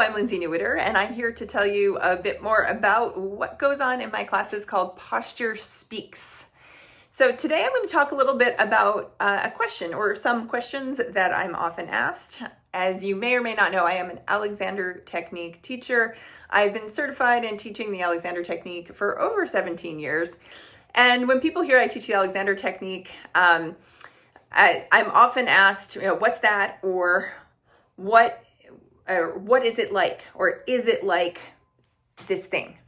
I'm Lindsay Newitter, and I'm here to tell you a bit more about what goes on in my classes called Posture Speaks. So today I'm going to talk a little bit about a question or some questions that I'm often asked. As you may or may not know, I am an Alexander Technique teacher. I've been certified in teaching the Alexander Technique for over 17 years. And when people hear I teach the Alexander Technique, I'm often asked, what's that, or what is it like, or is it like this thing?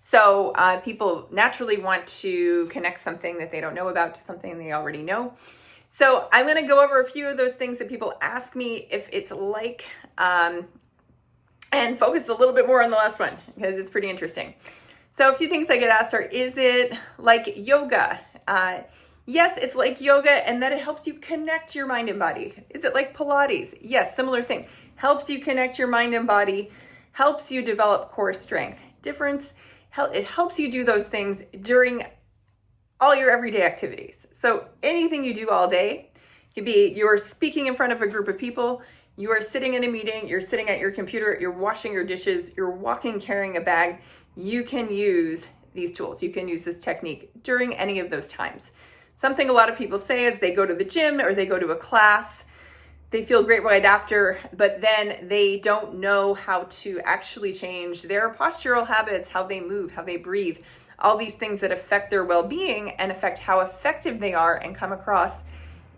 So people naturally want to connect something that they don't know about to something they already know. So I'm going to go over a few of those things that people ask me if it's like, and focus a little bit more on the last one because it's pretty interesting. So a few things I get asked are, is it like yoga? Yes, it's like yoga, and that it helps you connect your mind and body. Is it like Pilates? Yes, similar thing. Helps you connect your mind and body, helps you develop core strength. Difference, it helps you do those things during all your everyday activities. So anything you do all day, could be you're speaking in front of a group of people, you are sitting in a meeting, you're sitting at your computer, you're washing your dishes, you're walking carrying a bag. You can use these tools. You can use this technique during any of those times. Something a lot of people say is they go to the gym or they go to a class, they feel great right after, but then they don't know how to actually change their postural habits, how they move, how they breathe, all these things that affect their well-being and affect how effective they are and come across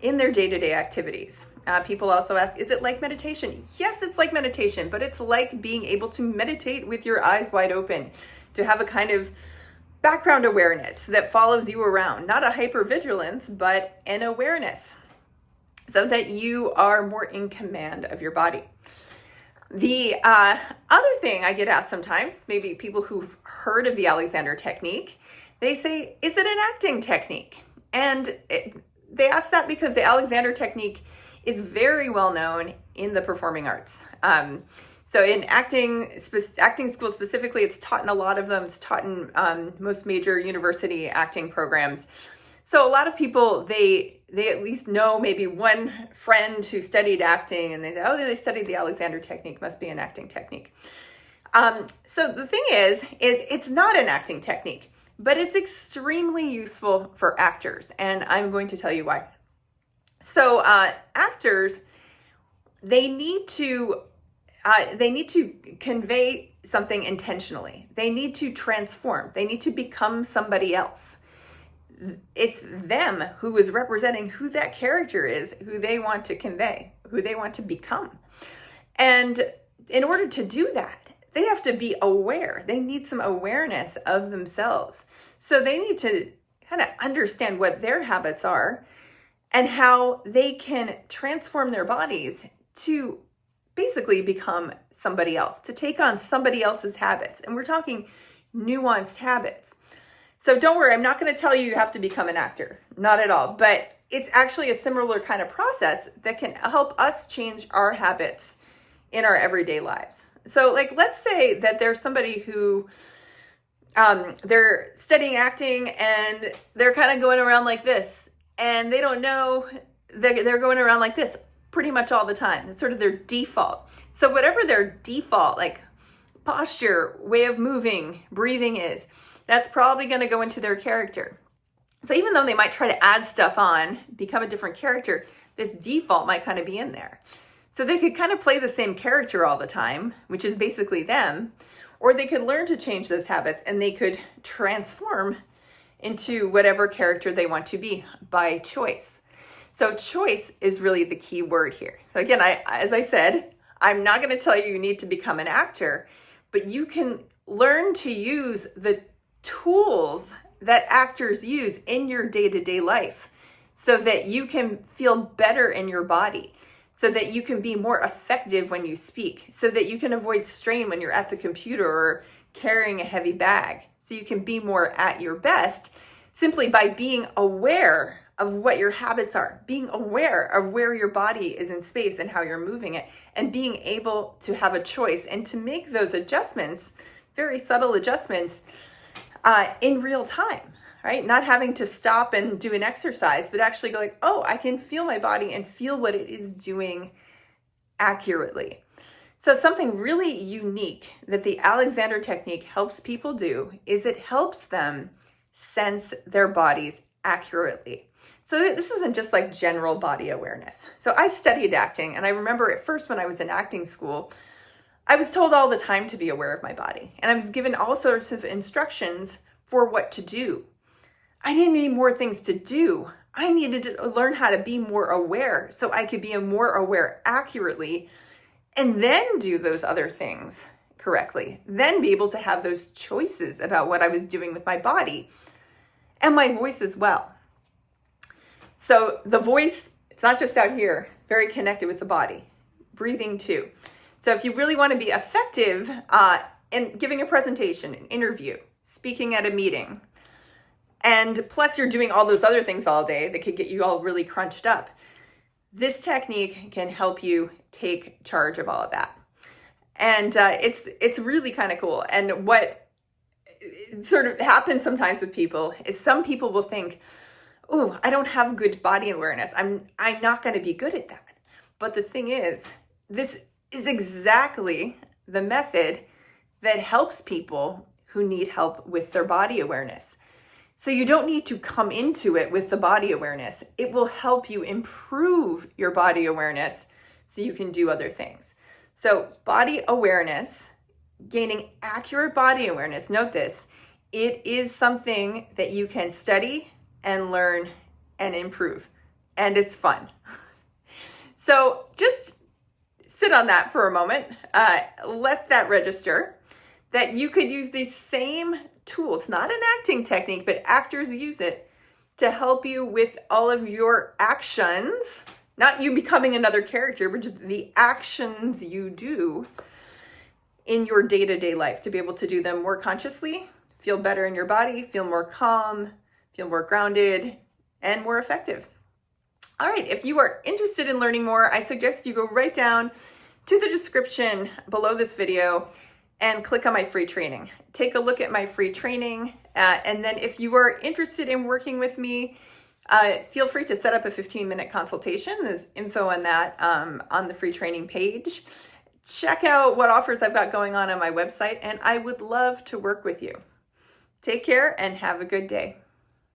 in their day-to-day activities. People also ask, is it like meditation? Yes, it's like meditation, but it's like being able to meditate with your eyes wide open, to have a kind of background awareness that follows you around, not a hypervigilance, but an awareness, so that you are more in command of your body. The other thing I get asked sometimes, maybe people who've heard of the Alexander Technique, they say, is it an acting technique? And they ask that because the Alexander Technique is very well known in the performing arts. So in acting schools specifically, it's taught in a lot of them. It's taught in most major university acting programs. So a lot of people, they at least know maybe one friend who studied acting, and they say, oh, they studied the Alexander Technique, must be an acting technique. So the thing is it's not an acting technique, but it's extremely useful for actors, and I'm going to tell you why. So actors, they need to convey something intentionally. They need to transform. They need to become somebody else. It's them who is representing who that character is, who they want to convey, who they want to become. And in order to do that, they have to be aware. They need some awareness of themselves. So they need to kind of understand what their habits are and how they can transform their bodies to basically become somebody else, to take on somebody else's habits. And we're talking nuanced habits. So don't worry, I'm not going to tell you have to become an actor, not at all, but it's actually a similar kind of process that can help us change our habits in our everyday lives. So like, let's say that there's somebody who, they're studying acting and they're kind of going around like this, and they don't know that they're going around like this pretty much all the time. It's sort of their default. So whatever their default, like posture, way of moving, breathing is, that's probably going to go into their character. So even though they might try to add stuff on, become a different character, this default might kind of be in there. So they could kind of play the same character all the time, which is basically them, or they could learn to change those habits and they could transform into whatever character they want to be by choice. So choice is really the key word here. So again, as I said, I'm not going to tell you you need to become an actor, but you can learn to use the tools that actors use in your day-to-day life so that you can feel better in your body, so that you can be more effective when you speak, so that you can avoid strain when you're at the computer or carrying a heavy bag, so you can be more at your best simply by being aware of what your habits are, being aware of where your body is in space and how you're moving it, and being able to have a choice and to make those adjustments, very subtle adjustments, in real time, right? Not having to stop and do an exercise, but actually go like, oh, I can feel my body and feel what it is doing accurately. So something really unique that the Alexander technique helps people do is it helps them sense their bodies accurately. So this isn't just like general body awareness. So I studied acting, and I remember at first when I was in acting school, I was told all the time to be aware of my body, and I was given all sorts of instructions for what to do. I didn't need more things to do. I needed to learn how to be more aware so I could be more aware accurately and then do those other things correctly. Then be able to have those choices about what I was doing with my body and my voice as well. So the voice, it's not just out here, very connected with the body. Breathing too. So if you really want to be effective in giving a presentation, an interview, speaking at a meeting, and plus you're doing all those other things all day that could get you all really crunched up, this technique can help you take charge of all of that. And it's really kind of cool. And what sort of happens sometimes with people is some people will think, oh, I don't have good body awareness. I'm not going to be good at that. But the thing is, this is exactly the method that helps people who need help with their body awareness. So you don't need to come into it with the body awareness. It will help you improve your body awareness so you can do other things. So body awareness, gaining accurate body awareness, note this, it is something that you can study and learn and improve. And it's fun. So just sit on that for a moment. Let that register that you could use the same tool. It's not an acting technique, but actors use it to help you with all of your actions, not you becoming another character, but just the actions you do in your day-to-day life to be able to do them more consciously, feel better in your body, feel more calm, feel more grounded, and more effective. All right, if you are interested in learning more, I suggest you go right down to the description below this video and click on my free training. Take a look at my free training. And then if you are interested in working with me, feel free to set up a 15-minute consultation. There's info on that on the free training page. Check out what offers I've got going on my website, and I would love to work with you. Take care and have a good day.